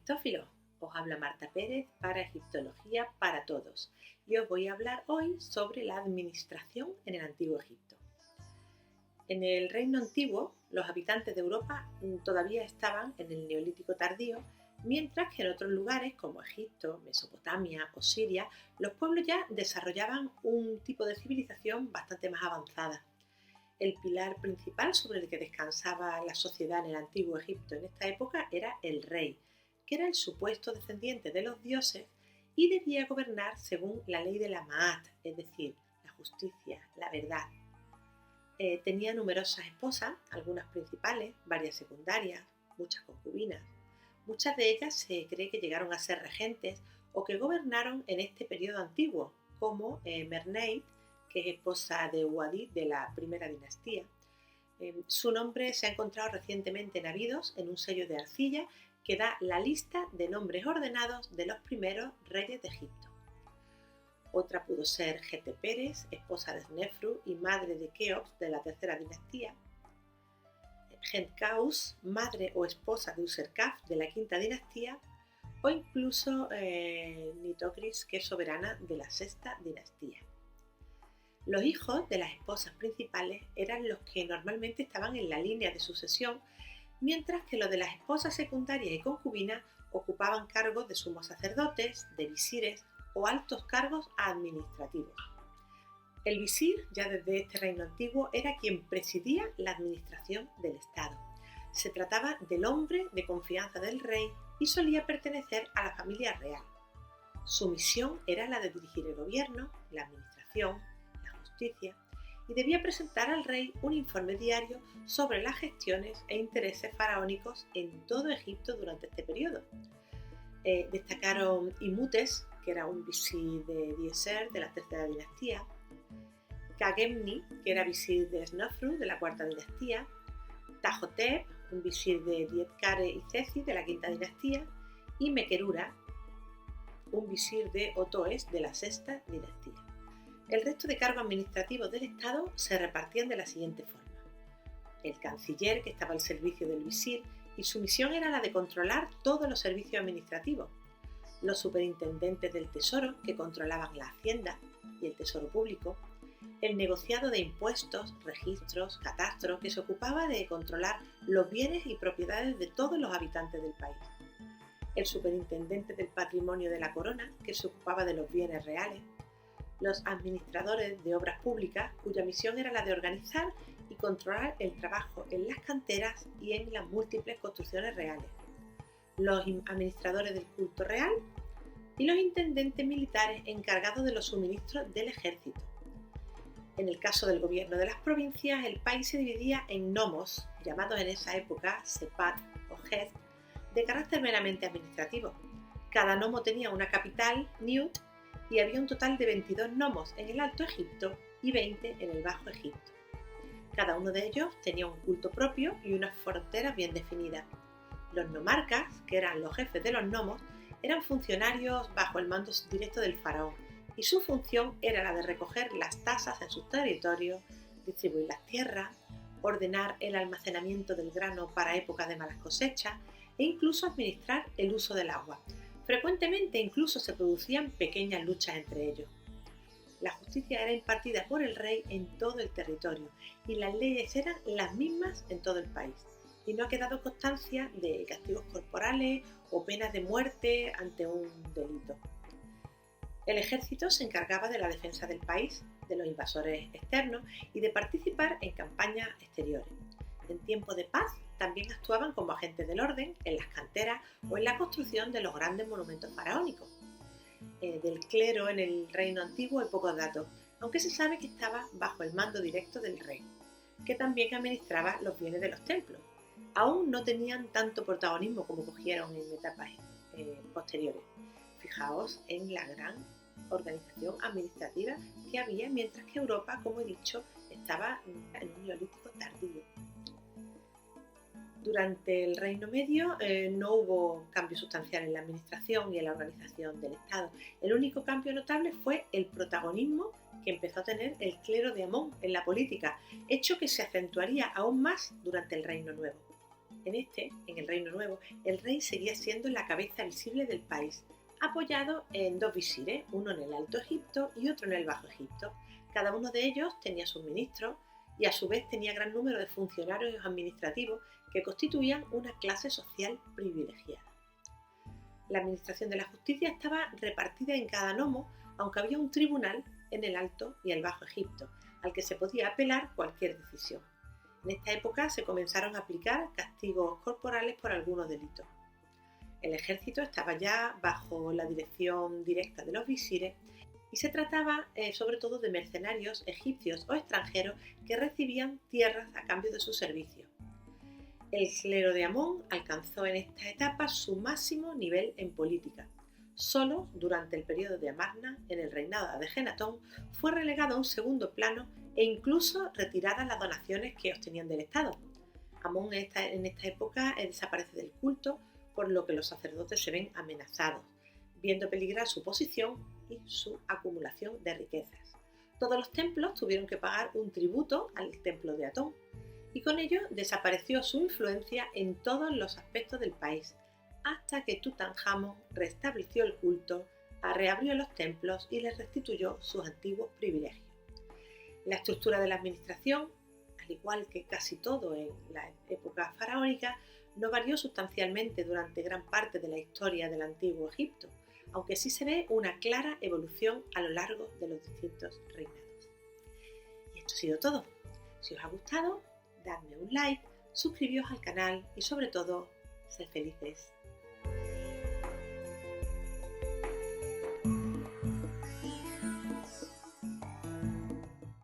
egiptófilos, os habla Marta Pérez para Egiptología para Todos y os voy a hablar hoy sobre la administración en el Antiguo Egipto. En el Reino Antiguo, los habitantes de Europa todavía estaban en el Neolítico tardío, mientras que en otros lugares como Egipto, Mesopotamia o Siria, los pueblos ya desarrollaban un tipo de civilización bastante más avanzada. El pilar principal sobre el que descansaba la sociedad en el Antiguo Egipto en esta época era el rey, que era el supuesto descendiente de los dioses y debía gobernar según la ley de la Ma'at, es decir, la justicia, la verdad. Tenía numerosas esposas, algunas principales, varias secundarias, muchas concubinas. Muchas de ellas se cree que llegaron a ser regentes o que gobernaron en este periodo antiguo, como Merneith, que es esposa de Uadid de la primera dinastía. Su nombre se ha encontrado recientemente en Abidos, en un sello de arcilla que da la lista de nombres ordenados de los primeros reyes de Egipto. Otra pudo ser Geteperes, esposa de Snefru y madre de Keops de la tercera dinastía. Gentkaus, madre o esposa de Userkaf de la quinta dinastía, o incluso Nitocris, que es soberana de la sexta dinastía. Los hijos de las esposas principales eran los que normalmente estaban en la línea de sucesión, mientras que los de las esposas secundarias y concubinas ocupaban cargos de sumos sacerdotes, de visires o altos cargos administrativos. El visir, ya desde este reino antiguo, era quien presidía la administración del Estado. Se trataba del hombre de confianza del rey y solía pertenecer a la familia real. Su misión era la de dirigir el gobierno, la administración, la justicia, y debía presentar al rey un informe diario sobre las gestiones e intereses faraónicos en todo Egipto durante este periodo. Destacaron Imutes, que era un visir de Dieser de la tercera dinastía, Kagemni, que era visir de Snofru de la cuarta dinastía, Tahotep, un visir de Dietkare y Ceci de la quinta dinastía, y Mekerura, un visir de Otoes de la sexta dinastía. El resto de cargos administrativos del Estado se repartían de la siguiente forma. El canciller, que estaba al servicio del visir, y su misión era la de controlar todos los servicios administrativos. Los superintendentes del tesoro, que controlaban la hacienda y el tesoro público. El negociado de impuestos, registros, catastros, que se ocupaba de controlar los bienes y propiedades de todos los habitantes del país. El superintendente del patrimonio de la corona, que se ocupaba de los bienes reales. Los administradores de obras públicas, cuya misión era la de organizar y controlar el trabajo en las canteras y en las múltiples construcciones reales. Los administradores del culto real y los intendentes militares encargados de los suministros del ejército. En el caso del gobierno de las provincias, el país se dividía en nomos, llamados en esa época sepat o hez, de carácter meramente administrativo. Cada nomo tenía una capital, Niut, y había un total de 22 nomos en el Alto Egipto y 20 en el Bajo Egipto. Cada uno de ellos tenía un culto propio y unas fronteras bien definidas. Los nomarcas, que eran los jefes de los nomos, eran funcionarios bajo el mando directo del faraón, y su función era la de recoger las tasas en sus territorios, distribuir las tierras, ordenar el almacenamiento del grano para épocas de malas cosechas e incluso administrar el uso del agua. Frecuentemente incluso se producían pequeñas luchas entre ellos. La justicia era impartida por el rey en todo el territorio y las leyes eran las mismas en todo el país. Y no ha quedado constancia de castigos corporales o penas de muerte ante un delito. El ejército se encargaba de la defensa del país, de los invasores externos y de participar en campañas exteriores. En tiempos de paz también actuaban como agentes del orden en las canteras o en la construcción de los grandes monumentos faraónicos. Del clero en el reino antiguo hay pocos datos, aunque se sabe que estaba bajo el mando directo del rey, que también administraba los bienes de los templos. Aún no tenían tanto protagonismo como cogieron en etapas posteriores. Fijaos en la gran organización administrativa que había, mientras que Europa, como he dicho, estaba en un neolítico tardío. Durante el Reino Medio no hubo cambio sustancial en la administración y en la organización del Estado. El único cambio notable fue el protagonismo que empezó a tener el clero de Amón en la política, hecho que se acentuaría aún más durante el Reino Nuevo. En el Reino Nuevo, el rey seguía siendo la cabeza visible del país, apoyado en dos visires, uno en el Alto Egipto y otro en el Bajo Egipto. Cada uno de ellos tenía sus ministros y a su vez tenía gran número de funcionarios administrativos que constituían una clase social privilegiada. La administración de la justicia estaba repartida en cada nomo, aunque había un tribunal en el Alto y el Bajo Egipto, al que se podía apelar cualquier decisión. En esta época se comenzaron a aplicar castigos corporales por algunos delitos. El ejército estaba ya bajo la dirección directa de los visires y se trataba sobre todo de mercenarios egipcios o extranjeros que recibían tierras a cambio de sus servicios. El clero de Amón alcanzó en esta etapa su máximo nivel en política. Solo durante el periodo de Amarna, en el reinado de Ajenatón, fue relegado a un segundo plano e incluso retiradas las donaciones que obtenían del Estado. Amón en esta época desaparece del culto, por lo que los sacerdotes se ven amenazados, viendo peligrar su posición y su acumulación de riquezas. Todos los templos tuvieron que pagar un tributo al templo de Atón, y con ello desapareció su influencia en todos los aspectos del país, hasta que Tutankamón restableció el culto, reabrió los templos y les restituyó sus antiguos privilegios. La estructura de la administración, al igual que casi todo en la época faraónica, no varió sustancialmente durante gran parte de la historia del Antiguo Egipto, aunque sí se ve una clara evolución a lo largo de los distintos reinados. Y esto ha sido todo. Si os ha gustado, dadme un like, suscribíos al canal y sobre todo, sed felices.